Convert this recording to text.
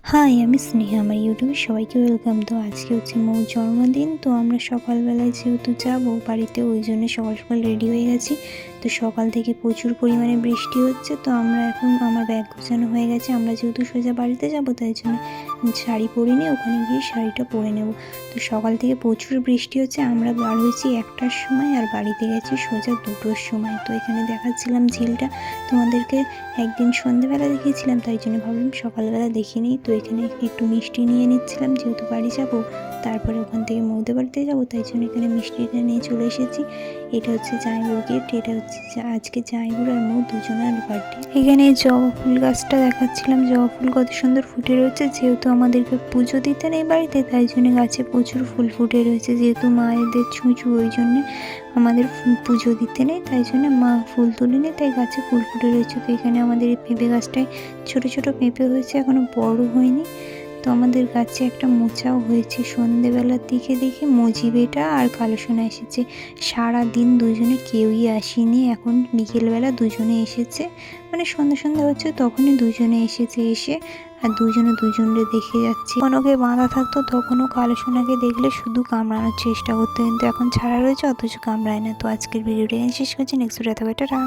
High, আমি স্নেহা। আমার ইউটিউবে সবাইকে ওয়েলকাম। তো আজকে হচ্ছে মৌর জন্মদিন। তো আমরা সকালবেলায় যেহেতু যাবো বাড়িতে, ওই জন্য সকাল সকাল রেডি হয়ে গেছি। তো সকাল থেকে প্রচুর পরিমাণে বৃষ্টি হচ্ছে। তো আমরা এখন আমার ব্যাগ গোছানো হয়ে গেছে। আমরা যেহেতু সোজা বাড়িতে যাবো, তাই জন্য শাড়ি পরিনি, ওখানে গিয়ে শাড়িটা পরে নেব। তো সকাল থেকে প্রচুর বৃষ্টি হচ্ছে। আমরা বার হয়েছি 1টার সময়, আর বাড়িতে গেছি সোজা 2টোর সময়। তো এখানে দেখাচ্ছিলাম ঝিলটা তোমাদেরকে, একদিন সন্ধ্যেবেলা দেখিয়েছিলাম, তাই জন্য ভাবলাম সকালবেলা দেখিয়ে নিই। তো এখানে একটু মিষ্টি নিয়ে নিচ্ছিলাম, যেহেতু বাড়ি যাব, তারপরে ওখান থেকে মৌদের বাড়িতে যাবো, তাই জন্য এখানে মিষ্টিটা নিয়ে চলে এসেছি। এটা হচ্ছে জামাইবুর গিফট। এটা হচ্ছে আজকে জামাইবুর আর মৌ দুজনের বার্থডে। এখানে জবা ফুল গাছটা দেখাচ্ছিলাম, জবা ফুল কত সুন্দর ফুটে রয়েছে। যেহেতু আমাদেরকে পুজো দিতে নেই বাড়িতে, তাই জন্য গাছে প্রচুর ফুল ফুটে রয়েছে। যেহেতু মায়েদের ছুঁচু, ওই জন্যে আমাদের পুজো দিতে নেই, তাই জন্য মা ফুল তুলেনি, তাই গাছে ফুল ফুটে রয়েছে। তো এখানে আমাদের এই পেঁপে গাছটায় ছোট ছোট পেঁপে হয়েছে, এখনো বড় হয়নি। তো আমাদের গাছে একটা মোচাও হয়েছে। সন্ধেবেলার দিকে দেখি মজিবেটা আর কালো সোনা এসেছে। সারাদিন দুজনে কেউই আসেনি, এখন বিকেলবেলা দুজনে এসেছে, মানে সন্ধ্যা সন্ধ্যা হচ্ছে তখনই দুজনে এসেছে। এসে আর দুজনে দুজনকে দেখে যাচ্ছে। কোনোকে বাঁধা থাকতো তখনও কালো সোনাকে দেখলে শুধু কামড়ানোর চেষ্টা করতো, কিন্তু এখন ছাড়া রয়েছে অথচ কামড়ায় না। তো আজকের ভিডিওটা এখানে শেষ করছি। নেক্সট ভিডিওতে টাটা।